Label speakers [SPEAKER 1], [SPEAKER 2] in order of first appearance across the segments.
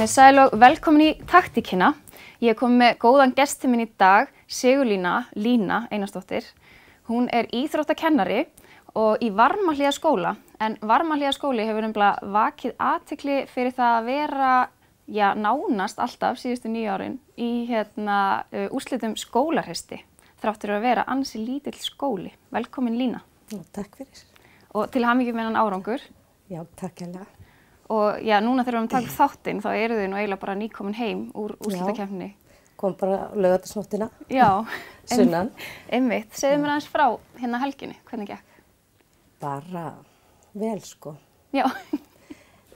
[SPEAKER 1] Komið sæl og velkomin í taktíkina. Ég kom með góðan gesti minn í dag, Sigurlína Einarsdóttir. Hún er íþróttakennari og í Varmahlíðaskóla. En Varmahlíðaskóli hefur nefnilega vakið athygli fyrir það að vera, nánast alltaf síðustu 9 árin í úrslitum skólahreysti. Þráttur að vera ansi lítill skóli. Velkomin Lína.
[SPEAKER 2] Já, takk fyrir.
[SPEAKER 1] Og til hamingju með þennan árangur.
[SPEAKER 2] Já, takk hérlega.
[SPEAKER 1] Og núna þegar við erum að taka upp þáttinn, þá eru þið nú eiginlega bara nýkomin heim úr úrslitakeppninni.
[SPEAKER 2] Kom bara laugardagsnóttina.
[SPEAKER 1] Já.
[SPEAKER 2] Sunnan.
[SPEAKER 1] Einmitt. Segðu mér aðeins frá helginni. Hvernig gekk?
[SPEAKER 2] Bara vel, sko.
[SPEAKER 1] Já.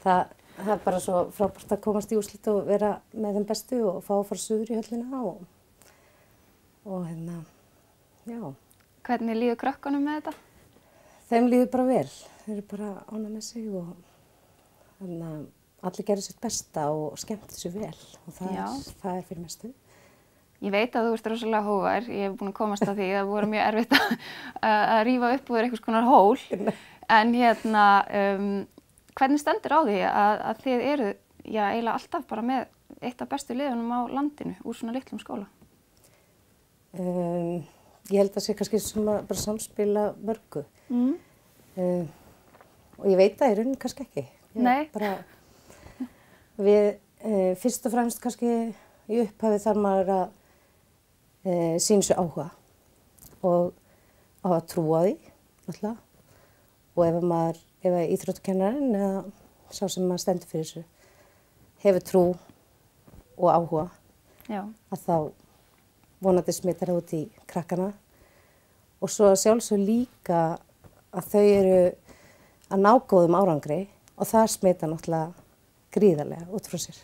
[SPEAKER 2] Það er bara svo frábært að komast í úrslit og vera með þeim bestu og fá að fara suður í höllina og já.
[SPEAKER 1] Hvernig líður krökkunum með þetta?
[SPEAKER 2] Þeim líður bara vel. Þeir eru bara ánægð með sig og allir gerðu sitt besta og skemmtu sér vel og það er fyrir mestu.
[SPEAKER 1] Ég veit að þú ert rosalega hógvær. Ég hef búin að komast að því að það voru mjög erfitt að rífa upp úr einhvers konar hól. En hvernig stendur á því að þið eru eiginlega alltaf bara með eitt af bestu liðunum á landinu úr svona litlum skóla?
[SPEAKER 2] Ég held að sé kannski bara samspila mörgu. Og ég veit það í rauninni kannski ekki.
[SPEAKER 1] Nei.
[SPEAKER 2] Við fyrst og fremst kannski í upphafi þarf maður að sýna sér áhuga og að trúa því, náttúrulega. Og ef íþróttakennarinn eða sá sem maður stendur fyrir þessu hefur trú og áhuga, að þá vonandi smittar það út í krakkana. Og svo sjálfsög líka að þau eru að ná góðum árangri og það smittar náttúrulega gríðarlega út frá sér.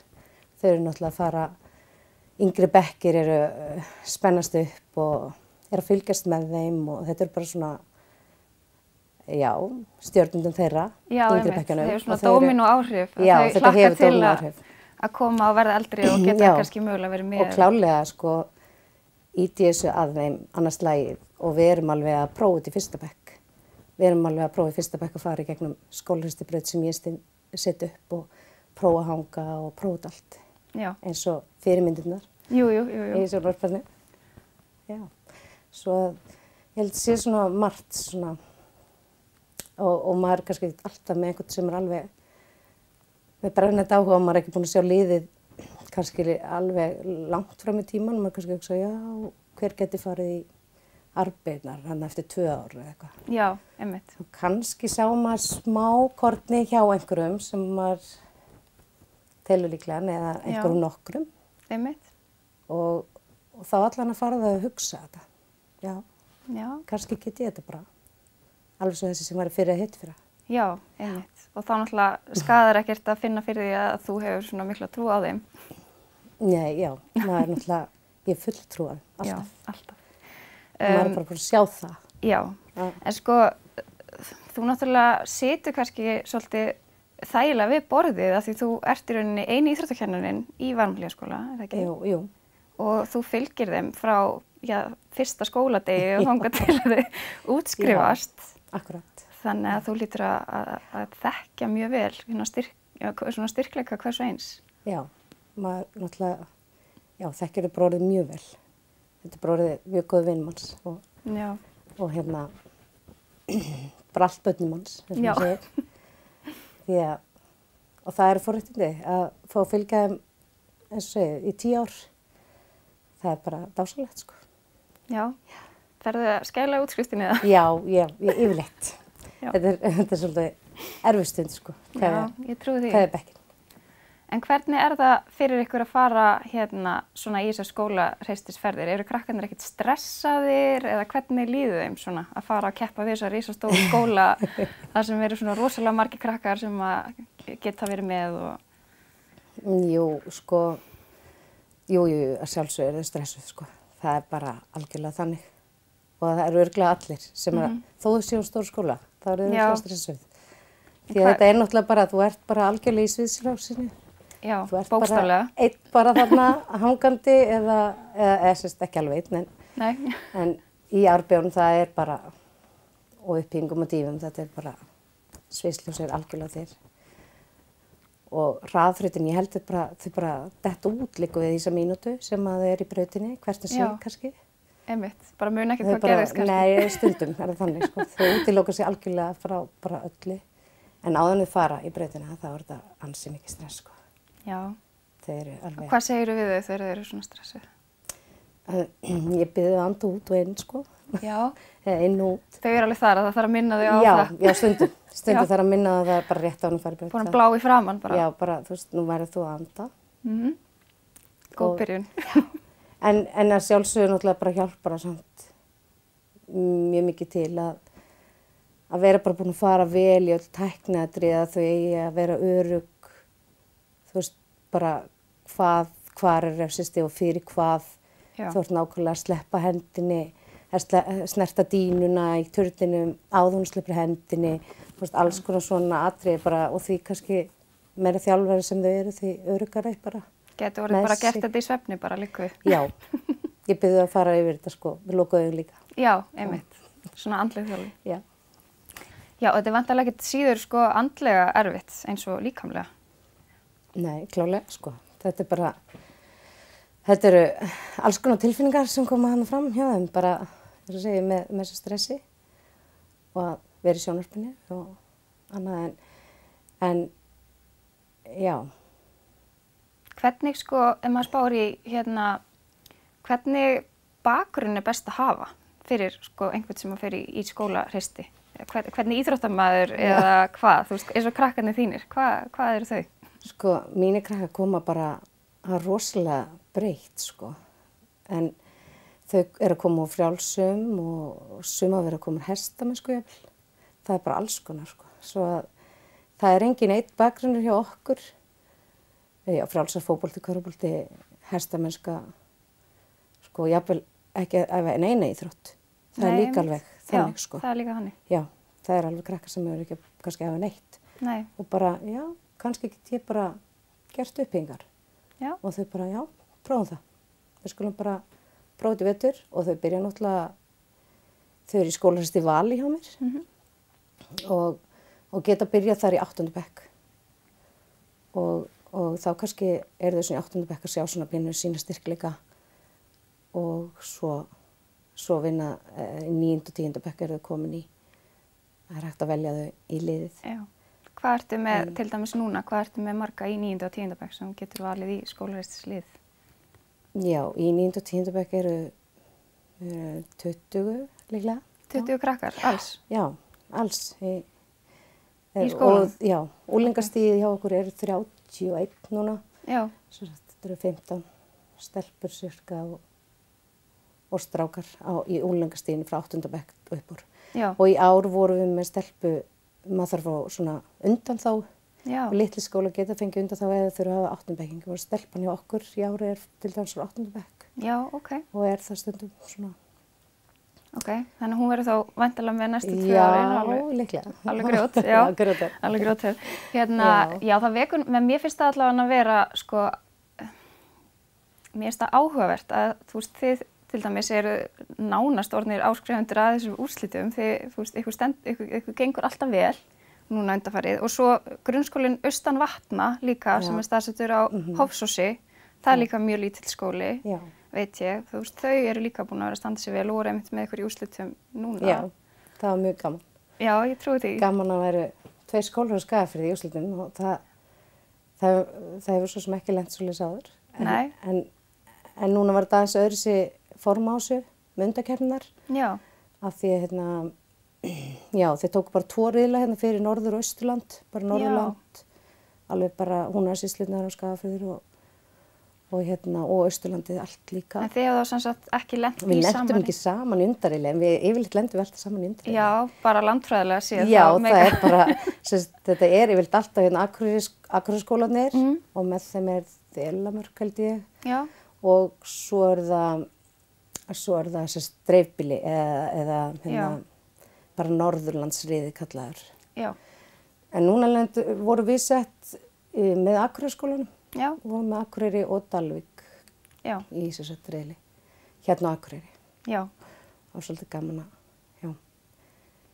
[SPEAKER 2] Þau eru náttúrulega að fara, yngri bekkir eru spennast upp og eru að fylgjast með þeim og þetta eru bara svona, stjórnundum þeirra, yngri bekkjunum.
[SPEAKER 1] Það er svona dómínó áhrif.
[SPEAKER 2] Já, þetta hefur dómínó áhrif.
[SPEAKER 1] Að koma og verða eldri og geta kannski mögulega verið með.
[SPEAKER 2] Og klárlega íti þessu að þeim annars lagið og við erum alveg að prófa þetta í fyrsta bekk. Við erum alveg að prófa í fyrsta bekk að fara í gegnum skólahreystibraut sem ég set upp og prófa að hanga og prófa allt. Já. Eins og fyrirmyndirnar. Jú. Í sjónvarpinu. Já. Svo ég held að sé svona margt svona og maður er kannski alltaf með einhvern sem er alveg með brennandi áhuga og maður er ekki búin að sjá liðið kannski alveg langt fram í tíman og maður kannski hugsa, hver geti farið í arbeidnar eftir 2 ár eða eitthvað. Já, einmitt. Og kannski sá maður smá korni hjá einhverjum sem maður telur líklega eða einhverjum nokkrum. Einmitt. Og þá allan að fara það að hugsa þetta. Já. Kannski get ég þetta bara. Alveg svo þessi sem var fyrir að hitt fyrir. Já, einmitt. Og þá náttúrulega skaðar ekkert að finna fyrir því að þú hefur svona mikla trú á þeim. Nei, já. Maður er náttúrulega, ég er full trú á þeim. Alltaf. Já, alltaf. Maður er bara búin að sjá það. Já, en þú náttúrulega situr kannski svolítið þægilega við borðið af því þú ert í rauninni eini íþróttakennarinn í Varmahlíðaskóla, er það ekki? Jú. Og þú fylgir þeim frá fyrsta skóladegi og þangað til að þau útskrifast. Já, akkurat. Þannig að þú lítur að þekkja mjög vel svona styrkleika hvers og eins. Já, maður náttúrulega, þekkir þau bróðið mjög vel. Þetta er bara mjög góð vinn manns og bara allt börnum manns, sem maður segir. Og það eru forréttindi að fá að fylgja þeim, eins og segið, í 10 ár. Það er bara dásamlegt, sko. Já. Ferðu að skæla útskriftinni eða? Já, yfirleitt. Þetta er svolítið erfið stund, sko. Já, ég trúi því. Hvað er bekkinn? En hvernig er það fyrir ykkur að fara svona í þessar skólareystisferðir? Eru krakkarnir ekkert stressaðir eða hvernig líður þeim svona að fara að keppa við þessar risastóru skóla þar sem eru svona rosalega margir krakkar sem að geta verið með og... Jú, að sjálfsögðu eru þau stressuð, sko. Það er bara algjörlega þannig. Og það eru örugglega allir sem þó þú séu á stóru skóla, þá eru þau stressuð. Því að þetta er náttúrulega bara, þú ert bara algjörlega í sviðsljósinu. Já, bókstaflega. Þú ert bara þarna hangandi eða ekki alveg einn, en í árbjörnum það er bara, og uppbyggingum og dýfum, þetta er bara sviðsljósir algjörlega þeir. og hraðþrautin, ég held þau bara detta út líka við þessa mínútu sem að þau eru í brautinni, hvert að sig kannski.
[SPEAKER 1] Einmitt, bara mun ekkert hvað gerðist kannski.
[SPEAKER 2] Nei, stundum er það þannig, sko. Þau útiloka sig algjörlega frá bara öllu. En áður þau fara í brautina, þá er þetta ansi mikið stress, sko.
[SPEAKER 1] Já.
[SPEAKER 2] Þau eru alveg...
[SPEAKER 1] Hvað segirðu við þau þegar þau eru svona stressuð?
[SPEAKER 2] Ég byrði að anda út og inn, sko.
[SPEAKER 1] Já.
[SPEAKER 2] Eða inn og út.
[SPEAKER 1] Þau eru alveg þar að það þarf að minna þau á það.
[SPEAKER 2] Já, stundum. Stundum þarf að minna það bara rétt á hann að fara í brautina.
[SPEAKER 1] Búin að blá í framann bara.
[SPEAKER 2] Já, bara, þú veist, nú værið þú að anda.
[SPEAKER 1] Góð byrjun.
[SPEAKER 2] En að sjálfsögðu náttúrulega bara hjálpar það samt mjög mikið til að vera bara búin að fara vel í öll tækniatriði, að þau eigi að vera örugg, þú veist, bara hvar er refsisti og fyrir hvað. Þú ert nákvæmlega að sleppa hendinni, snerta dýnuna í turninum, áður hún sleppur hendinni, þú veist, alls konar svona atriði bara, og því kannski meira þjálfari sem þau eru, því öruggari bara.
[SPEAKER 1] Getur orðið bara gert þetta í svefni bara líka við.
[SPEAKER 2] Já, ég byrði að fara yfir þetta, sko, við lokuðum líka.
[SPEAKER 1] Já, einmitt, svona andleg þjálfun.
[SPEAKER 2] Já.
[SPEAKER 1] Já, og þetta er vantarlega ekkert síður, sko, andlega erfitt eins og líkamlega.
[SPEAKER 2] Nei, klálega, sko, þetta er bara, þetta eru alls konar tilfinningar sem koma hana fram hjá þeim, bara, þess að segja, með þessu stressi og að vera í sjónvarpinu og annað en já.
[SPEAKER 1] Hvernig, sko, ef maður spáir í, hvernig bakgrunn er best að hafa fyrir, sko, einhvern sem að fer í skólahristi? Hvernig íþróttamaður eða hvað? Þú veist, eins og krakkarnir þínir, hvað eru þau?
[SPEAKER 2] Sko, mínir krakkar koma bara rosalega breytt, sko. En þau eru að koma úr frjálsum og suma að vera að koma úr hestamennsku, jafnvel. Það er bara alls konar, sko. Svo að það er engin einn bakgrunnur hjá okkur. Já, frjálsar fótbolti, körfubolti, hestamennska, sko, jafnvel ekki en eina íþrótt. Það er líka alveg þannig, sko.
[SPEAKER 1] Já, það er líka þannig.
[SPEAKER 2] Já, það er alveg krakkar sem eru ekki kannski hafa neitt.
[SPEAKER 1] Nei. Og
[SPEAKER 2] bara, já, kannski get ég bara gert uppbyggingar.
[SPEAKER 1] Já. Og
[SPEAKER 2] þau bara, já, prófum það. Við skulum bara prófa þetta í vetur og þau byrja náttúrulega, þau eru í skólarhristi Vali hjá mér og geta byrjað þar í 8. bekk. Og þá kannski eru þau svona í 8. bekk að sjá svona pínu sína styrkleika og svo vinna í 9. og 10. bekk eru þau komin í. Það er hægt að velja þau í liðið.
[SPEAKER 1] Já. Hvað ertu með, til dæmis núna, hvað ertu með marga í 9. og 10. bekk sem getur valið í skólarhristislið? Já,
[SPEAKER 2] í 9. og 10. bekk eru 20 líklega.
[SPEAKER 1] 20 krakkar, alls?
[SPEAKER 2] Já, alls.
[SPEAKER 1] Í skólanum?
[SPEAKER 2] Já, úlingastíðið hjá okkur eru 31 núna.
[SPEAKER 1] Já.
[SPEAKER 2] Svo þetta eru 15 stelpur cirka og strákar í úlingastíðinu frá 8. bekk upp úr.
[SPEAKER 1] Já.
[SPEAKER 2] Og í ár vorum við með stelpu, maður þarf á svona undan þá.
[SPEAKER 1] Já.
[SPEAKER 2] Og litli skóla geta fengið undan þá eða þurfa að hafa 8. bekkingu. Og stelpan hjá okkur í ári er til dæmis frá 8. bekk.
[SPEAKER 1] Já, ok.
[SPEAKER 2] Og er það stundum svona.
[SPEAKER 1] Ok, þannig hún verður þá væntanlega með næstu 2 árin.
[SPEAKER 2] Já, líklega.
[SPEAKER 1] Alveg grjót, já. Alveg grjót. Já, það vekur, með mér finnst það allavega að vera, sko, mér finnst það áhugavert að, þú veist, þið til dæmis eru nánast orðnir áskrifendur að þessum úrslitum. Þið, þú veist, ykkur gengur alltaf vel núna undanfarið og svo grunnskólinn Austan Vatna líka sem er staðsettur á Hofsósi. Það er líka mjög lítill skóli, veit ég. Þú veist, þau eru líka búin að vera að standa sig vel og voru einmitt með ykkur í úrslitum núna.
[SPEAKER 2] Já, það var mjög gaman.
[SPEAKER 1] Já, ég trúi því.
[SPEAKER 2] Gaman að væru 2 skólar á Skagafirði í úrslitum og það hefur svo sem ekki lent svoleiðis áður.
[SPEAKER 1] Nei.
[SPEAKER 2] En núna var þetta aðeins öðruvísi form á þessu með undankeppnirnar.
[SPEAKER 1] Já.
[SPEAKER 2] Af því að þeir tóku bara 2 riðla fyrir Norður- og Austurland, bara Norðurland, alveg bara Húnavatnssýslurnar á Skagafirði og Austurlandið allt líka.
[SPEAKER 1] En þið hefðu þá sem sagt ekki lent í saman?
[SPEAKER 2] Við lentum ekki saman í undarriðli, en yfirleitt lendum við alltaf saman í undarriðli.
[SPEAKER 1] Já, bara landfræðilega séð.
[SPEAKER 2] Já, það er bara, þetta er yfirleitt alltaf Akureyrarskólarnir og með þeim er Þelamörk held ég.
[SPEAKER 1] Já.
[SPEAKER 2] Og svo er það dreifbýli eða bara Norðurlandsriði kallaður.
[SPEAKER 1] Já.
[SPEAKER 2] En núna voru við sett með Akureyrarskólanum.
[SPEAKER 1] Já.
[SPEAKER 2] Og vorum með Akureyri og Dalvík í þessu riðli. Hérna á Akureyri.
[SPEAKER 1] Já.
[SPEAKER 2] Það var svolítið gaman að,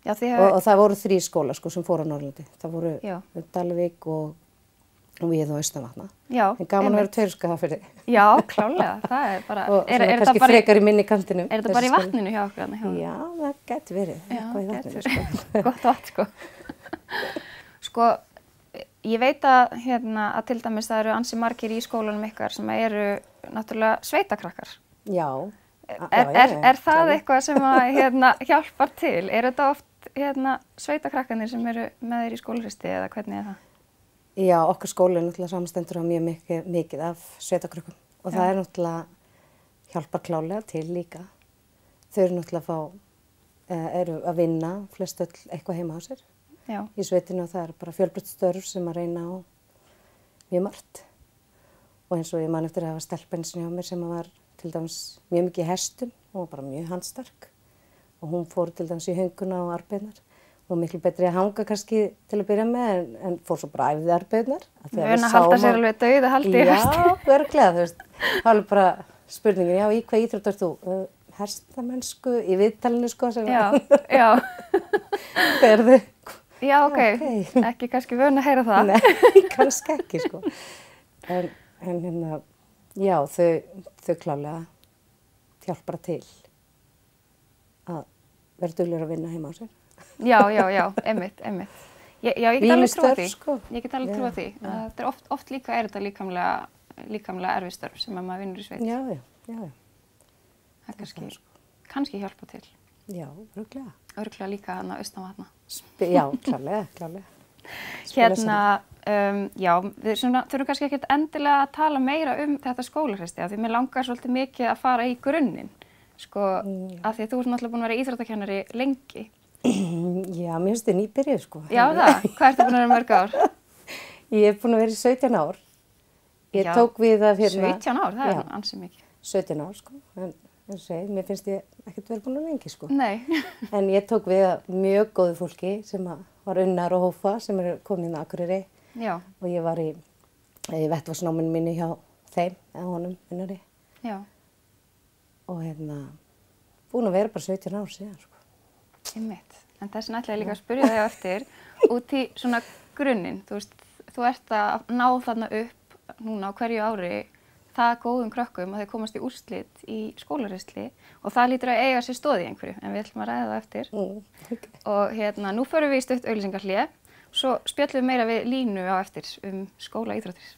[SPEAKER 1] Já,
[SPEAKER 2] og það voru 3 skólar sko sem fóru á Norrlandi. Það voru Dalvík og og við á Austanvatna.
[SPEAKER 1] Já,
[SPEAKER 2] En gaman að vera tveir Skagafirði.
[SPEAKER 1] Já, klálega, það er bara...
[SPEAKER 2] Og svona kannski frekar í minni kantinum.
[SPEAKER 1] Er þetta bara í vatninu hjá okkur?
[SPEAKER 2] Já, það gæti verið.
[SPEAKER 1] Já,
[SPEAKER 2] gæti
[SPEAKER 1] verið. Gott vatn, sko. Sko, ég veit að, að til dæmis það eru ansi margir í skólanum ykkar sem eru náttúrulega sveitakrakkar.
[SPEAKER 2] Já.
[SPEAKER 1] Er það eitthvað sem að hjálpar til? Er þetta oft sveitakrakkarnir sem eru með þér í skólahristi eða hvernig er það?
[SPEAKER 2] Já, okkar skóli er náttúrulega samanstendur á mjög mikið af sveitakrökkum og það er náttúrulega hjálpar klálega til líka. Þau eru náttúrulega eru að vinna flest öll eitthvað heima á sér í sveitinu og það er bara fjölbreytt störf sem að reyna á mjög margt. Og eins og ég man eftir að hafa stelpa einu sinni hjá mér sem var til dæmis mjög mikið í hestum og var bara mjög handstark og hún fór til dæmis í hönguna og arbeðnar. Og miklu betri að hanga kannski til að byrja með en fór svo bara æfði arbeðnar.
[SPEAKER 1] Muna að halda sér alveg dauða haldi í hesti.
[SPEAKER 2] Já, örglega, þú veist. Það var bara spurningin, já, í hvað íþrótt ert þú? Hestamennsku í viðtalinu, sko.
[SPEAKER 1] Já.
[SPEAKER 2] Hverðu?
[SPEAKER 1] Já, ok. Ekki kannski vön að heyra það.
[SPEAKER 2] Nei, kannski ekki, sko. En já, þau klálega hjálpar til að vera duglegur að vinna heima á sér.
[SPEAKER 1] Já, einmitt. Já, ég get alveg trúa því.
[SPEAKER 2] Sko.
[SPEAKER 1] Ég get alveg trúa því. Þetta er oft líka þetta líkamlega erfið störf sem að maður vinnur í sveit.
[SPEAKER 2] Já.
[SPEAKER 1] Það kannski hjálpa til.
[SPEAKER 2] Já, örglega.
[SPEAKER 1] Örglega líka þarna Austanvatna.
[SPEAKER 2] Já, klálega.
[SPEAKER 1] Við þurfum kannski ekkert endilega að tala meira þetta skólahristi af því mér langar svolítið mikið að fara í grunninn. Sko, af því að þú ert náttúrulega búin að vera íþróttakennari lengi.
[SPEAKER 2] Já, mér finnst þið nýbyrjuð, sko.
[SPEAKER 1] Já, það? Hvað ertu búin að vera mörg ár?
[SPEAKER 2] Ég er búin að vera í 17 ár. Ég tók við af
[SPEAKER 1] 17 ár, það er ansið mikið.
[SPEAKER 2] 17 ár, sko. En mér finnst ég ekkert verið búin að lengi, sko.
[SPEAKER 1] Nei.
[SPEAKER 2] En ég tók við af mjög góðu fólki sem var Unnar og Hófa sem er komin inn á Akureyri.
[SPEAKER 1] Já.
[SPEAKER 2] Og ég var í vettvarsnáminu minni hjá þeim, eða honum, Unnari.
[SPEAKER 1] Já.
[SPEAKER 2] Og búin að vera bara 17 ár síðan, sko.
[SPEAKER 1] Einmitt. En þess vegna ætla ég líka að spyrja þig eftir út í svona grunninn. Þú veist, þú ert að ná þarna upp núna á hverju ári það góðum krökkum að þeir komast í úrslit í skólaristli og það lítur að eiga sér stoð í einhverju, en við ætlum að ræða það eftir.
[SPEAKER 2] Okay.
[SPEAKER 1] Og nú förum við í stutt auglýsingahlé, svo spjöllum við meira við Línu á eftir skólaíþróttir.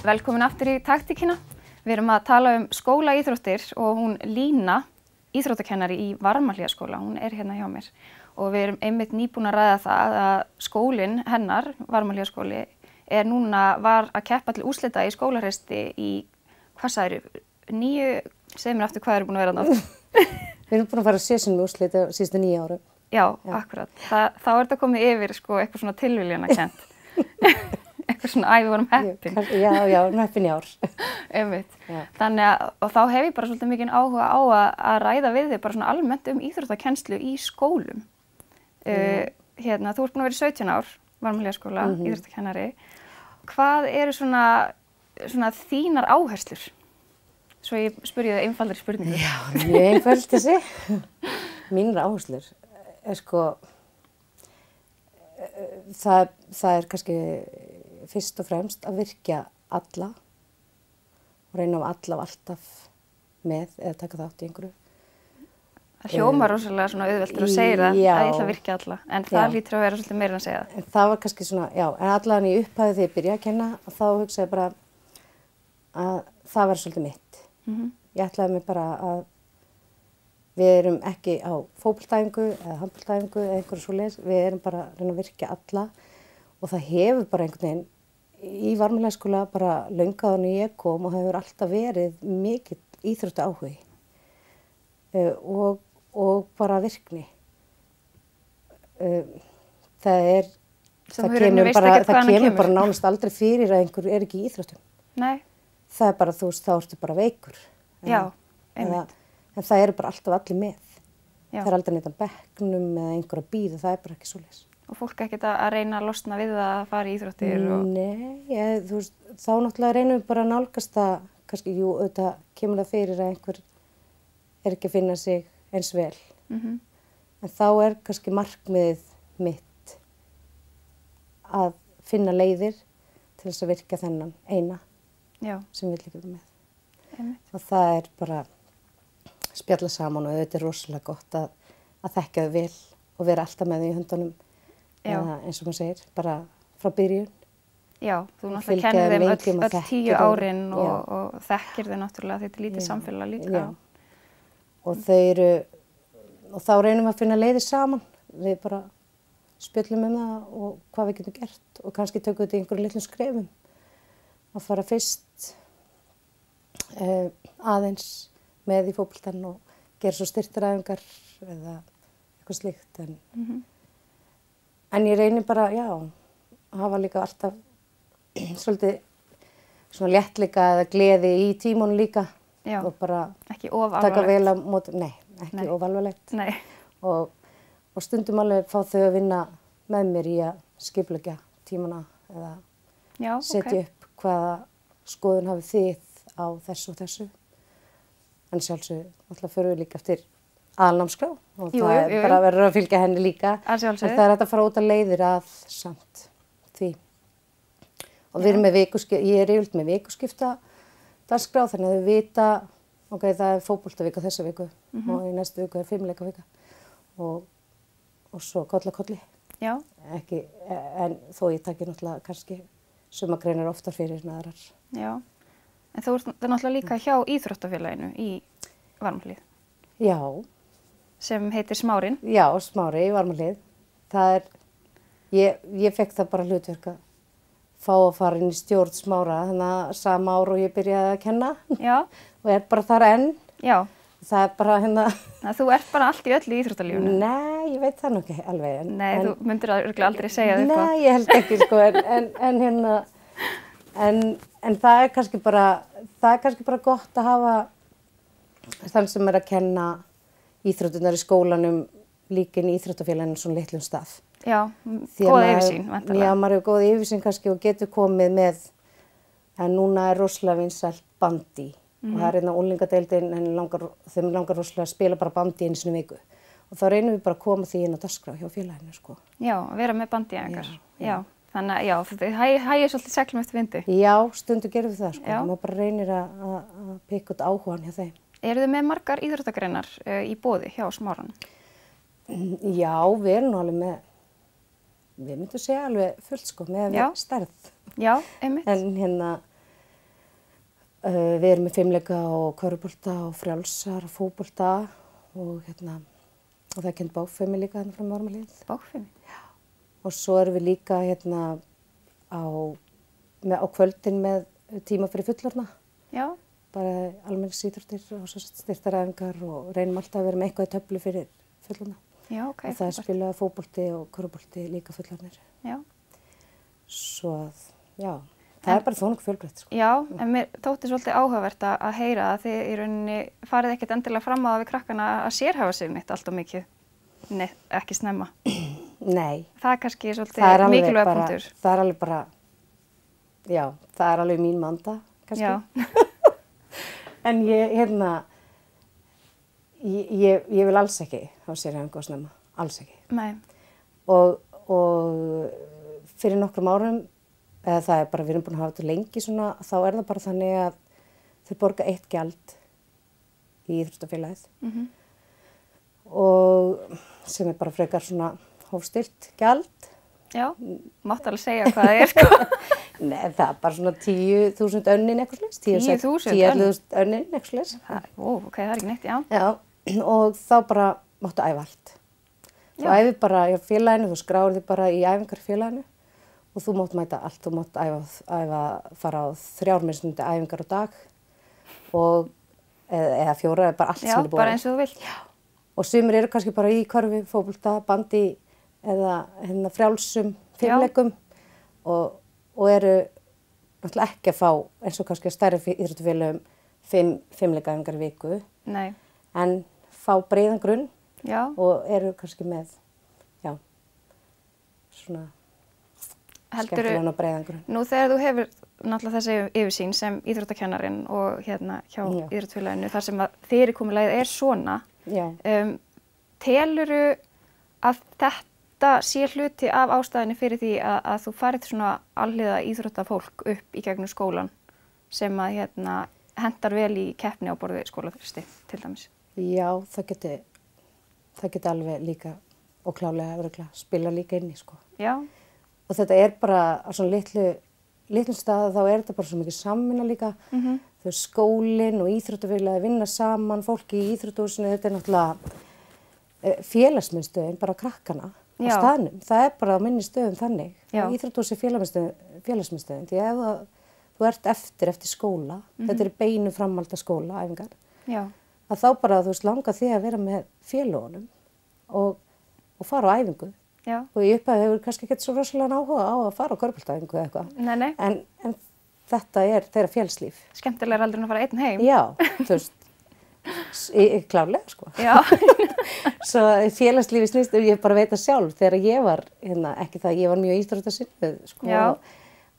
[SPEAKER 1] Velkomin aftur í taktíkina. Við erum að tala skólaíþróttir og hún Lína, íþróttakennari í Varmahlíðaskóla, hún er hérna hjá mér. Og við erum einmitt nýbúin að ræða það að skólinn hennar, Varmahlíðaskóli, var að keppa til úrslita í skólahreysti í, hvað sagðirðu, 9, segð mér aftur hvað eru búin að vera þarna.
[SPEAKER 2] Við erum búin að fara að sésin með úrslita síðustu 9 árum.
[SPEAKER 1] Já, akkurat. Þá er þetta komið yfir eitthvað svona tilviljanakennt. Eitthvað svona við vorum heppin.
[SPEAKER 2] Já, heppin í ár.
[SPEAKER 1] Einmitt. Þannig að, og þá hef ég bara svolítið mikinn áhuga á að ræða við þig bara svona almennt íþróttakennslu í skólum. Þú ert búin að vera í 17 ár, Varmahlíðaskóla, íþróttakennari. Hvað eru svona þínar áherslur? Svo ég spurði það einfaldari spurningu.
[SPEAKER 2] Já, mjög einfald þessi. Mínar áherslur sko, það er kannski fyrst og fremst að virkja alla og reyna á alla alltaf með eða taka þátt í einhverju.
[SPEAKER 1] Það hljómar rosalega svona auðveldur og segir það að ég ætla að virkja alla, en það lítur að vera svolítið meira en að segja það.
[SPEAKER 2] En það var kannski svona, en allan í upphæði þegar ég byrjaði að kenna og þá hugsaði bara að það var svolítið mitt. Ég ætlaði mig bara að við erum ekki á fótboltaæfingu eða handboltaæfingu eða einhverju svoleiðis, við erum bara að reyna að virkja alla og það hefur bara einhvern veginn í Varmahlíðaskóla bara löngu áður en ég kom og hefur alltaf verið mikill íþróttaáhugi og bara virkni. Það kemur bara nánast aldrei fyrir að einhver er ekki í íþróttum.
[SPEAKER 1] Nei.
[SPEAKER 2] Það er bara, þú veist, þá ertu bara veikur.
[SPEAKER 1] Já, einmitt.
[SPEAKER 2] En það eru bara alltaf allir með.
[SPEAKER 1] Já.
[SPEAKER 2] Það er aldrei neitt á bekknum eða einhver að bíða, það er bara ekki svoleiðis.
[SPEAKER 1] Og fólk ekkert að reyna að losna við það að fara í íþróttir og...
[SPEAKER 2] Nei, þú veist, þá náttúrulega reynum við bara að nálgast það, kannski, auðvitað kemur það fyrir að einhver er ekki að finna sig eins vel. En þá er kannski markmiðið mitt að finna leiðir til þess að virka þennan eina sem vill ekki vera með. Og það er bara spjalla saman og þetta er rosalega gott að þekkja þau vel og vera alltaf með þau í höndunum. Eins og maður segir, bara frá byrjun. Já, þú náttúrulega kennir þeim öll 10 árin og þekkir þau náttúrulega, þetta er lítið samfélag líka. Já, og þau eru, og þá reynum við að finna leiðir saman. Við bara spjöllum það og hvað við getum gert og kannski tökum við þetta í einhverjum litlum skrefum. Að fara fyrst aðeins með í fótboltann og gera svo styrktaræfingar eða eitthvað slíkt. En ég reynir bara, að hafa líka alltaf svolítið svona léttleika eða gleði í tímunum líka. Og bara
[SPEAKER 1] ekki of
[SPEAKER 2] taka vel á móti, ekki of alvarlegt. Og stundum alveg fá þau að vinna með mér í að skipuleggja tímana eða setja upp hvaða skoðun hafið þið á þessu og þessu. En sjálfsög, alltaf förum við líka eftir aðalnámskrá og það er bara verður að fylgja henni líka. En það er hægt að fara út að leiðir að samt því. Og við erum með ég er yfirleitt með vikuskipta dagskrá þannig að þau vita, það er fótboltavika þessa viku og í næstu viku er 5 leika vika og svo kolli. Já. Ekki, en þó ég taki náttúrulega kannski sumagreinar oftar fyrir en aðrar. Já. En þú ert náttúrulega líka hjá íþróttafélaginu í Varmahlíð. Já. Sem heitir Smárinn. Já, Smári í Varmahlíð. Það er, ég fekk það bara hlutverk að fá að fara inn í stjórn Smára, þannig að sama ár og ég byrjaði að kenna. Já. Og er bara þar enn. Já. Það er bara Þú ert bara allt í öllu í íþróttalífinu. Nei, ég veit það nú ekki alveg. Nei, þú myndir örugglega aldrei segja það eitthvað. Nei, ég held ekki, sko, en það er kannski bara gott að hafa þann sem er að kenna íþróttunar í skólanum líka inn í íþróttafélaginu svona litlum stað. Já, góða yfirsýn, væntanlega. Já, maður hefur góða yfirsýn kannski og getur komið með, en núna er rosalega vinsælt bandi. Og það er unglingadeildin, þeim langar rosalega að spila bara bandi einu sinni í viku. Og þá reynum við bara að koma því inn á dagskrá hjá félaginu, sko. Já, að vera með bandíæfingar. Já. Þannig að þið hægir svolítið seglum eftir vindi. Já, stundu gerum við það, sko. Maður bara reynir að pikka út áhugan hjá þeim. Eru þið með margar íþróttagreinar í boði hjá Smáranum? Já, við erum nú alveg með, við myndum segja alveg fullt, sko, með stærð. Já, einmitt. En við erum með fimleika og körfubolta og frjálsar og fótbolta og það er kennt bákfimi líka frá Varmahlíð. Bákfimi? Já. Og svo erum við líka á kvöldin með tíma fyrir fullorðna. Já. Bara almenningsíþróttir og styrktaræfingar og reynum alltaf að vera með eitthvað í töflu fyrir fullorðna. Já, ok. Og það er spilað fótbolti og körfubolti líka fullorðnir. Já. Svo já. Það er bara þó nokkuð fjölbreytt, sko. Já, en mér þótti svolítið áhugavert að heyra að þið í rauninni farið ekkert endilega fram á það við krakkana að sérhæfa sig neitt allt of mikið. Nei, ekki snemma. Nei. Það er kannski svolítið mikilvæg punktur. Það er alveg bara, já, það er alveg mín manda, kannski. Já. En ég vil alls ekki á sérhæfingu og snemma, alls ekki. Nei. Og fyrir nokkrum árum, eða það er bara, við erum búin að hafa þetta lengi svona, þá er það bara þannig að þau borga 1 gjald í íþróttafélagið. Og sem er bara frekar svona hófstillt gjald. Já, máttu alveg segja hvað það er, sko. Nei, það er bara svona 10.000 önnin eitthvað slags. 10.000 önnin eitthvað slags. Ok, það er ekki neitt, já. Já, og þá bara máttu æfa allt. Þú æfir bara í félaginu, þú skráir þig bara í æfingar í félaginu. Og þú mátt mæta allt, þú mátt fara á 3 mismunandi æfingar á dag eða 4, bara allt sem er búið. Já, bara eins og þú vilt. Já. Og sumir eru kannski bara í körfu, fótbolta, bandi eða frjálsum, fimleikum og eru náttúrulega ekki að fá eins og kannski stærri íþróttafélögum 5 fimleikaæfingar í viku. Nei. En fá breiðan grunn og eru kannski með, svona skemmtilegan og breiðan grunn. Nú þegar þú hefur náttúrulega þessi yfirsýn sem íþróttakennarinn og hjá íþróttafélaginu þar sem að fyrirkomulagið er svona, Já.
[SPEAKER 1] Telurðu að þetta sé hluti af ástæðinni fyrir því að þú farið svona alliða íþróttafólk upp í gegnum skólan sem að hendar vel í keppni á borði skólaþristi til dæmis? Já,
[SPEAKER 2] það geti alveg líka og klálega örugglega spila líka inn í sko.
[SPEAKER 1] Já.
[SPEAKER 2] Og þetta er bara á svona litlum stað þá er þetta bara svo mikið samvinna líka. Þau skólinn og íþróttafélagið vinna saman, fólki í íþróttahúsinu, þetta er náttúrulega félagsmiðstöðin, bara krakkana á staðnum. Það er bara á minni stöðum þannig. Íþróttahúsi félagsmiðstöðin, því ef þú ert eftir skóla, þetta er beinu framhalda skóla, æfingar, að þá bara þú veist langar því að vera með félagunum og fara á æfingu. Og í upphæðu hefur kannski ekkert svo rosalega áhuga á að fara á körfuboltaæfingu eða eitthvað. En þetta er þeirra félagslíf.
[SPEAKER 1] Skemmtilega aldrei að fara einn heim.
[SPEAKER 2] Já, þú veist, klárlega sko.
[SPEAKER 1] Já.
[SPEAKER 2] Svo félagslífi snýst, ég bara veit það sjálf, þegar ég var, ekki það, ég var mjög íþróttasinnuð sko.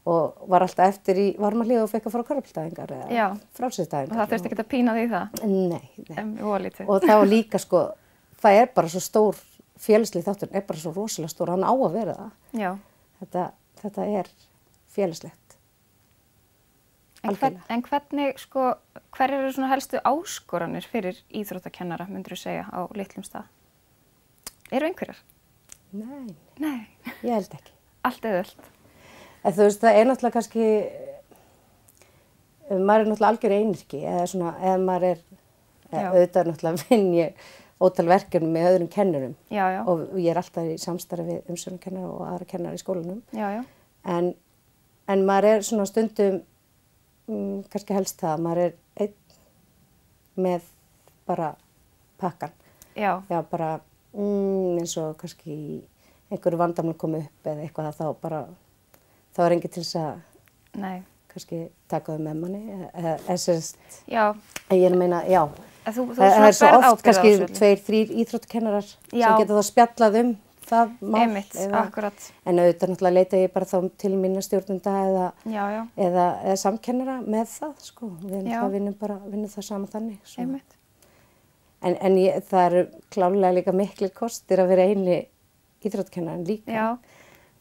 [SPEAKER 2] Og var alltaf eftir í varmahlíð og fekk að fara á körfuboltaæfingar eða frjálsíþróttaæfingar.
[SPEAKER 1] Og það þurfti ekki að pína því það?
[SPEAKER 2] Nei. Og það var líka sko, það er bara svo stór félagslíf þáttur, er bara svo rosalega stór, hann á að vera það. Já. Þetta er félagslegt.
[SPEAKER 1] En hvernig, sko, hver eru svona helstu áskoranir fyrir íþróttakennara, myndirðu segja, á litlum stað? Eru einhverjar?
[SPEAKER 2] Nei, ég held ekki.
[SPEAKER 1] Allt auðvelt?
[SPEAKER 2] Þú veist, það er náttúrulega kannski, maður er náttúrulega algjör einyrki, eða svona, eða maður er, auðvitað náttúrulega vinn ég ótal verkefni með öðrum kennurum. Og ég er alltaf í samstarfi við umsjónarkennara og aðra kennara í skólanum. En maður er svona stundum, kannski helst það, maður er einn með bara pakkan. Bara eins og kannski einhverju vandamál komi upp eða eitthvað þá bara, þá er enginn til þess að kannski taka þau með manni. Ég meina, það er svo oft kannski 2-3 íþróttakennarar sem geta þá spjallað það mál.
[SPEAKER 1] Einmitt, akkurat.
[SPEAKER 2] En auðvitað náttúrulega leita ég bara þá til minna stjórnenda eða samkennara með það, sko. Við vinnum það saman þannig.
[SPEAKER 1] Einmitt.
[SPEAKER 2] En það eru klárlega líka miklir kostir að vera eini íþróttakennaran líka.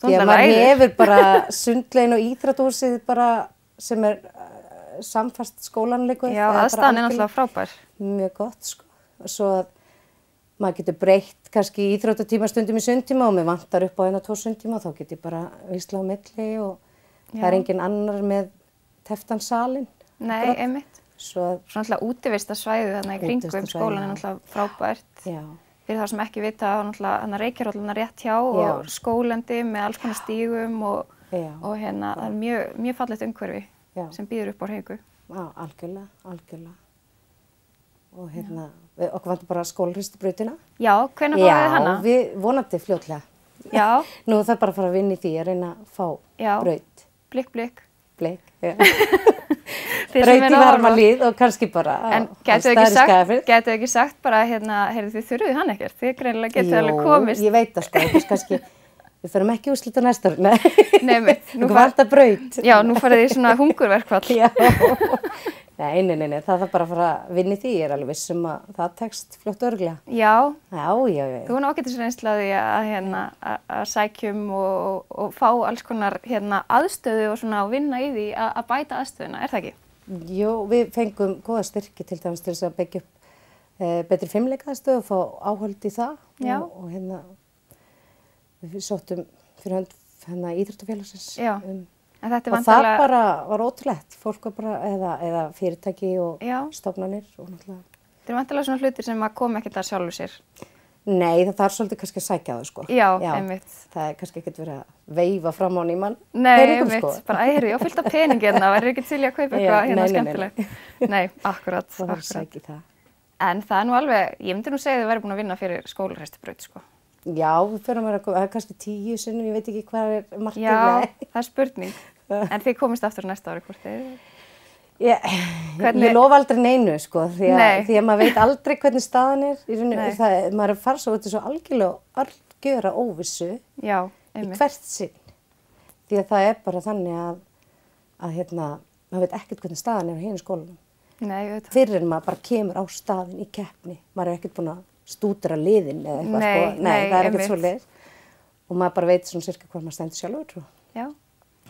[SPEAKER 2] Því að maður hefur bara sundlegin og íþróttahúsið bara sem er samfast skólanleikur.
[SPEAKER 1] Aðstæðan er náttúrulega frábær.
[SPEAKER 2] Mjög gott, sko. Svo að maður getur breytt kannski íþróttatíma stundum í sundtíma og mér vantar upp á 1-2 sundtíma og þá get ég bara visla á milli og það er engin annar með teftan salinn.
[SPEAKER 1] Nei, einmitt. Svo náttúrulega útivistarsvæðið þarna í kringum skólan er náttúrulega frábært. Fyrir það sem ekki vita, náttúrulega Reykjavík rétt hjá og skólendi með alls konar stígum og það er mjög fallegt umhverfi sem býður upp á hreyfingu.
[SPEAKER 2] Já, algjörlega. Og okkur vantar bara skólaþristibrautina.
[SPEAKER 1] Já, hvenær fáið þið hana?
[SPEAKER 2] Já, við vonandi fljótlega.
[SPEAKER 1] Já.
[SPEAKER 2] Nú það er bara að fara að vinna í því að reyna að fá braut.
[SPEAKER 1] Blikk, já.
[SPEAKER 2] Braut í varmahlíð og kannski bara
[SPEAKER 1] gætu ekki sagt bara heyrðu þið þurfið hann ekkert, þið greinilega getið alveg komist.
[SPEAKER 2] Ég veit það sko, kannski við förum ekki úrslit á næsta ári.
[SPEAKER 1] Nei,
[SPEAKER 2] nú vantar braut.
[SPEAKER 1] Já, nú farið þið svona hungurverkfall.
[SPEAKER 2] Já. Nei, það þarf bara að fara að vinna í því, ég er alveg viss að það tekst fljótt örugglega.
[SPEAKER 1] Já.
[SPEAKER 2] Já.
[SPEAKER 1] Þú er ágætisreynsla af því að sækjum og fá alls konar aðstöðu og svona að vinna í því að bæta aðstöðuna, er það ekki?
[SPEAKER 2] Jú, við fengum góða styrki til dæmis til þess að byggja upp betri fimleikaaðstöðu og fá áhöld í það.
[SPEAKER 1] Já.
[SPEAKER 2] Og við sóttum fyrir hönd íþróttafélagsins.
[SPEAKER 1] Já.
[SPEAKER 2] Og það bara var ótrúlegt, fólk var bara, eða fyrirtæki og stofnanir og náttúrulega.
[SPEAKER 1] Þetta er vantilega svona hlutir sem að koma ekkert að sjálfu sér.
[SPEAKER 2] Nei, það þarf svolítið kannski að sækja það, sko.
[SPEAKER 1] Já, einmitt.
[SPEAKER 2] Það er kannski ekkert verið að veifa fram á nýmann.
[SPEAKER 1] Nei, einmitt, bara ég fyllt af peningina, verður ekki til í að kaupa eitthvað skemmtilegt. Nei, akkurat.
[SPEAKER 2] Það þarf að sækja það.
[SPEAKER 1] En það er nú alveg, ég myndi nú segja þið verið búin að vinna fyrir skólaþristibraut, sko.
[SPEAKER 2] Já, við förum að vera kannski 10 sinnum, ég veit ekki hvað er markið.
[SPEAKER 1] Já, það er spurning. En þið komist aftur næsta ári, hvort þið?
[SPEAKER 2] Ég lofa aldrei neinu, sko, því að maður veit aldrei hvernig staðan er. Maður er farið svo út í svo algjöra óvissu í hvert sinn. Því að það er bara þannig að maður veit ekkert hvernig staðan er á hinu skólanum.
[SPEAKER 1] Nei, auðvitað.
[SPEAKER 2] Fyrir en maður bara kemur á staðinn í keppni. Maður ekkert búin að stúdra liðin eða eitthvað,
[SPEAKER 1] Nei,
[SPEAKER 2] Nei, það ekkert
[SPEAKER 1] einmitt.
[SPEAKER 2] svoleiðis. Og maður bara veit svona sirka hvað maður stendur sjálfur
[SPEAKER 1] Já.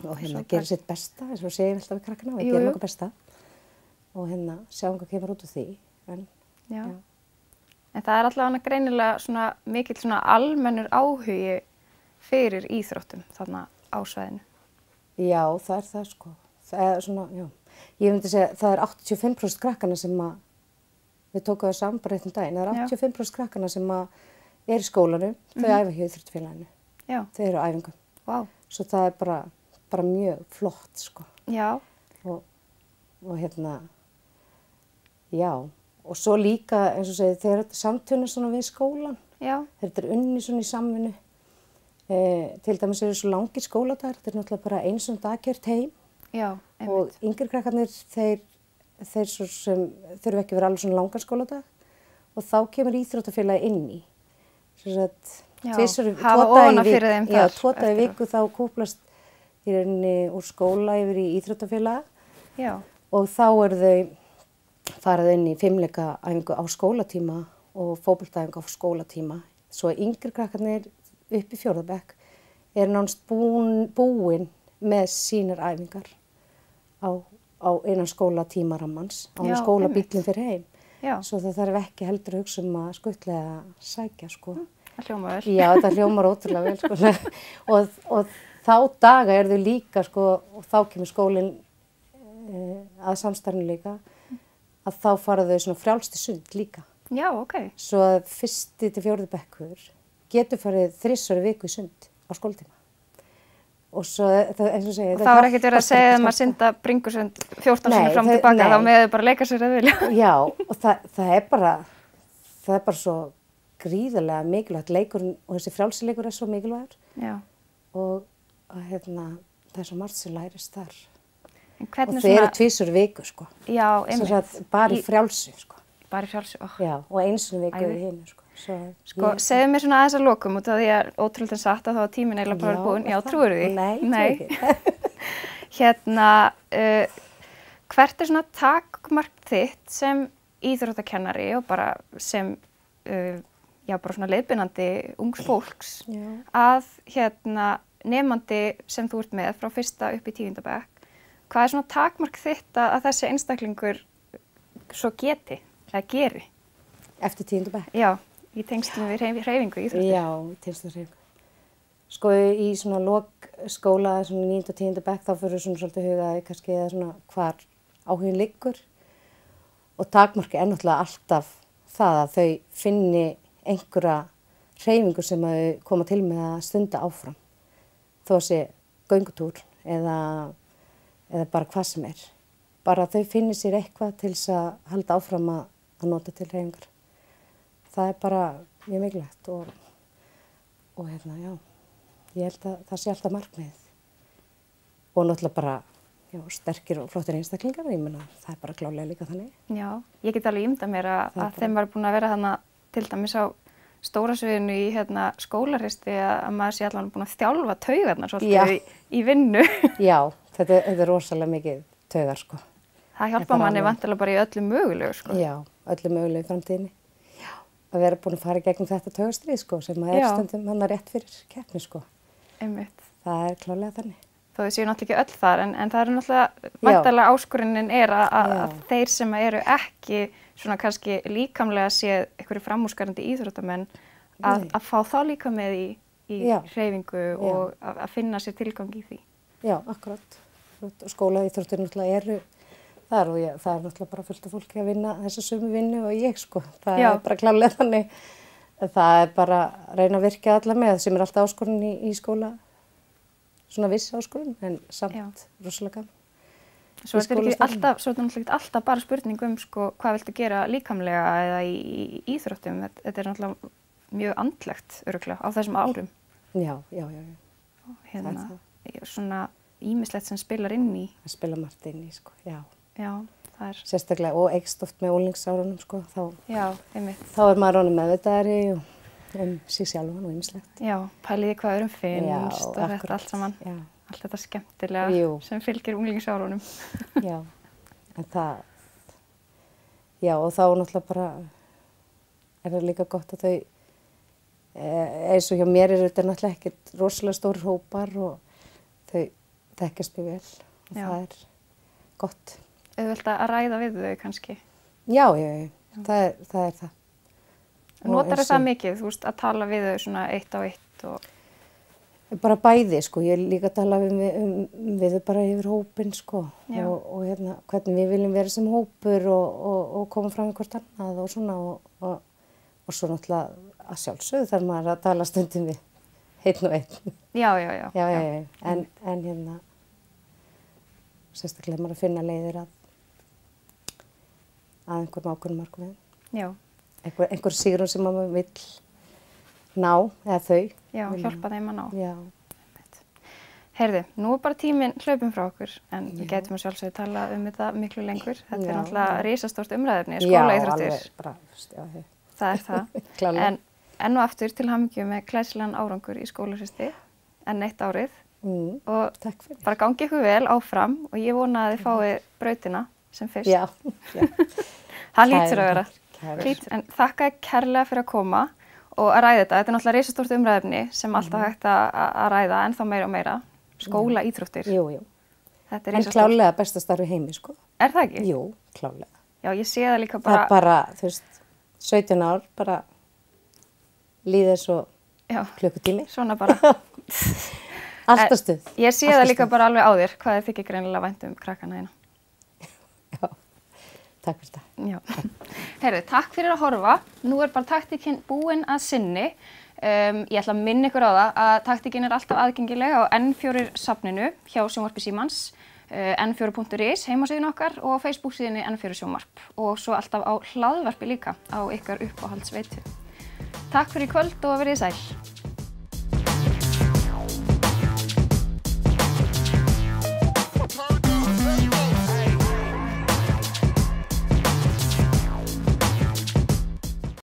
[SPEAKER 2] og
[SPEAKER 1] Svo
[SPEAKER 2] gerir sitt besta, eins og segir alltaf við krakkana, við
[SPEAKER 1] Jú,
[SPEAKER 2] gerum
[SPEAKER 1] jú.
[SPEAKER 2] okkur besta. Og sjáum hvað kemur út úr því. En,
[SPEAKER 1] Já. En það er allavega greinilega svona mikill svona almennur áhugi fyrir íþróttum þarna á svæðinu.
[SPEAKER 2] já, það er það sko. Það er svona, já. Ég myndi segja, það er 85% krakkana sem að, við tókum það saman bara eitt daginn, það er 85% krakkana sem að er í skólanum, þau æfa hjá íþróttafélaginu.
[SPEAKER 1] Já.
[SPEAKER 2] Þau eru á æfingum.
[SPEAKER 1] Vá.
[SPEAKER 2] Svo það er bara mjög flott sko.
[SPEAKER 1] Já.
[SPEAKER 2] Og já, og svo líka, eins og segið, þegar þetta samtvinna svona við skólan,
[SPEAKER 1] Já.
[SPEAKER 2] þetta er unni svona í samvinnu, til dæmis eru svo langir skóladagar, þetta er náttúrulega bara eins og dag gjört heim
[SPEAKER 1] Já,
[SPEAKER 2] og yngri krakkarnir, þeir svo sem þurfa ekki að vera alveg svona langan skóladag og þá kemur íþróttafélagi inn í.
[SPEAKER 1] Já, hafa ofan af fyrir þeim þar.
[SPEAKER 2] Já, 2 daga í viku þá kúplast í rauninni úr skóla yfir í íþróttafélag.
[SPEAKER 1] Já.
[SPEAKER 2] Og þá eru þau farið inn í fimleikaæfingu á skólatíma og fótboltaæfingu á skólatíma. Svo yngri krakkarnir upp í 4. bekk er nánast búin með sínar æfingar á innan skólatímarammans, á skólabíllinn fyrir heim.
[SPEAKER 1] Já.
[SPEAKER 2] Svo það þarf ekki heldur að hugsa að skuttlega sækja sko.
[SPEAKER 1] Það hljómar vel.
[SPEAKER 2] Já, þetta hljómar ótrúlega vel sko. og þá daga er þau líka sko, og þá kemur skólinn að samstarfinu líka, að þá fara þau svona frjálst í sund líka.
[SPEAKER 1] Já, ok.
[SPEAKER 2] Svo að 1. til 4. bekkur getur farið 3 viku í sund á skólatíma. Og svo, eins og segja...
[SPEAKER 1] Og það var ekkert verið að segja þeim að synda bringusund 14 sinni fram tilbaka, þá með þau bara leika sér að vilja.
[SPEAKER 2] Já, og það er bara svo gríðarlega mikilvægt leikurinn, og þessi frjálsileikur er svo mikilvægur.
[SPEAKER 1] Já.
[SPEAKER 2] Og það er svo margt sem lærist þar.
[SPEAKER 1] En hvernig
[SPEAKER 2] og þau eru 2 viku, sko.
[SPEAKER 1] Já, einmitt.
[SPEAKER 2] Bara í frjálsi, sko.
[SPEAKER 1] Bara í frjálsi,
[SPEAKER 2] Já, og 1 viku í hinu, sko.
[SPEAKER 1] Sko, segðu mér svona aðeins að lokum, út af því að ótrúlega satt að þá var tíminn eiginlega bara búinn. Já, trúir því?
[SPEAKER 2] Nei, trúi
[SPEAKER 1] ekki. Hvert er svona takmark þitt sem íþróttakennari og bara sem, bara svona leiðbeinandi ungs fólks að nemandi sem þú ert með frá 1. upp í 10. bekk, hvað er svona takmark þitt að þessi einstaklingur svo geti, eða geri?
[SPEAKER 2] Eftir 10. bekk?
[SPEAKER 1] Já, í tengslum við hreyfingu íþróttir.
[SPEAKER 2] Já, í tengslum við hreyfingu. Sko í svona lok skóla, svona 9. og 10. bekk, þá fyrir svona svolítið hugaði kannski eða svona hvar áhugin liggur. Og takmarki er náttúrulega alltaf það að þau finni einhverja hreyfingu sem að þau koma til með að stunda áfram. Þó að sé göngutúr eða bara hvað sem er. Bara þau finni sér eitthvað til þess að halda áfram að nota til hreyfingar. Það er bara mjög mikilvægt og já, ég held að það sé alltaf markmiðið. Og náttúrulega bara, sterkir og flottir einstaklingar, ég meina, það er bara klárlega líka þannig.
[SPEAKER 1] Já, ég get alveg ímyndað mér að þeim var búin að vera þarna til dæmis á stóra sviðinu í skólaristi að maður sé allavega búin að þjálfa taugarnar svolítið í vinnu. Já,
[SPEAKER 2] þetta er rosalega mikið taugar, sko.
[SPEAKER 1] Það hjálpa manni vantilega bara í öllu mögulegu, sko.
[SPEAKER 2] Já, öllu mögulegu í framtíðinni. Að vera búin að fara í gegnum þetta taugastrið, sko, sem að stundum hann rétt fyrir keppni, sko.
[SPEAKER 1] Einmitt.
[SPEAKER 2] Það er klárlega þannig.
[SPEAKER 1] Þó þau séu náttúrulega ekki öll þar, en það eru náttúrulega, vantarlega áskorunin er að þeir sem eru ekki svona kannski líkamlega séð einhverju framúrskarandi íþróttamenn að fá þá líka með í hreyfingu og að finna sér tilgang í því. Já,
[SPEAKER 2] akkurat. Og skólaíþróttir náttúrulega eru þar og það er náttúrulega bara fullt af fólki að vinna þessa sömu vinnu og ég, sko. Það er bara klárlega þannig. Það er bara að reyna að virka alla með sem er alltaf áskorun í skóla. Svona viss áskorun, en samt rosalega gaman.
[SPEAKER 1] Svo er þetta náttúrulega ekki alltaf bara spurning sko, hvað viltu gera líkamlega eða í íþróttum. Þetta er náttúrulega mjög andlegt örugglega á þessum árum.
[SPEAKER 2] Já.
[SPEAKER 1] Svona ýmislegt sem spilar inn í.
[SPEAKER 2] Það spilar margt inn í, sko, Já,
[SPEAKER 1] það er...
[SPEAKER 2] Sérstaklega og eykst oft með unglingsárunum, sko, þá er maður honum meðvitaðri og sig sjálfan og ýmislegt.
[SPEAKER 1] Já, pæliði hvað öðrum finnst og þetta allt saman. Allt þetta skemmtilega sem fylgir unglingsárunum.
[SPEAKER 2] Já, en það Já, og þá náttúrulega bara það líka gott að þau, eins og hjá mér þetta náttúrulega ekkert rosalega stórir hópar og þau þekkjast mjög vel og það gott.
[SPEAKER 1] Auðvelt að ræða við þau kannski?
[SPEAKER 2] Já, það er það.
[SPEAKER 1] Notar það mikið, þú veist, að tala við þau svona eitt á eitt og...
[SPEAKER 2] Bara bæði, sko. Ég líka að tala við þau bara yfir hópinn, sko. Og hérna, hvernig við viljum vera sem hópur og koma fram við hvort annað og svona og svo náttúrulega að sjálfsögðu þarf maður að tala stundum við einn og einn.
[SPEAKER 1] Já.
[SPEAKER 2] En hérna, sérstaklega maður að finna leiðir að einhverjum ákveðnum markmiðum.
[SPEAKER 1] Já.
[SPEAKER 2] Einhver sigrum sem maður vill ná, eða þau.
[SPEAKER 1] Já, hjálpa þeim að ná.
[SPEAKER 2] Já.
[SPEAKER 1] Heyrðu, nú er bara tíminn hlaupinn frá okkur, en við gætum að sjálfsögðu tala þetta miklu lengur. Þetta er náttúrulega risastórt umræðefni, skólaíþróttir.
[SPEAKER 2] Já, alveg, bara,
[SPEAKER 1] Það er það. En enn og aftur til hamingju með glæsilegan árangur í skólahreysti, enn eitt árið. Og
[SPEAKER 2] takk fyrir.
[SPEAKER 1] Bara gangi ykkur vel áfram og ég vona að þið fáið brautina sem fyrst.
[SPEAKER 2] Já.
[SPEAKER 1] Það hlýtur að vera. En þakka kærlega fyrir að koma og að ræða þetta. Þetta er náttúrulega risastórt umræðefni sem alltaf hægt að ræða ennþá meira og meira. Skólaíþróttir.
[SPEAKER 2] Jú.
[SPEAKER 1] Þetta er
[SPEAKER 2] risastórt. En klálega besta starfi heimi, sko.
[SPEAKER 1] Er það ekki?
[SPEAKER 2] Jú, klálega.
[SPEAKER 1] Já, ég sé það líka bara...
[SPEAKER 2] Það bara, þú veist, 17 ár, bara líður svo klukkutími.
[SPEAKER 1] Svona bara.
[SPEAKER 2] Alltaf stuð.
[SPEAKER 1] Ég sé það líka bara alveg á þér, hvað þið þykir greinilega vænt krakkana hérna.
[SPEAKER 2] Já, takk fyrir það.
[SPEAKER 1] Já. Heyrðu, takk fyrir að horfa. Nú er bara taktíkin búin að sinni. Ég ætla að minna ykkur á það að taktíkin er alltaf aðgengileg á N4 safninu hjá Sjónvarpi Símans, n4.is heimasíðun okkar og á Facebook síðunni N4 Sjónvarp og svo alltaf á hlaðvarpi líka á ykkar uppáhaldsveitu. Takk fyrir í kvöld og verið sæl.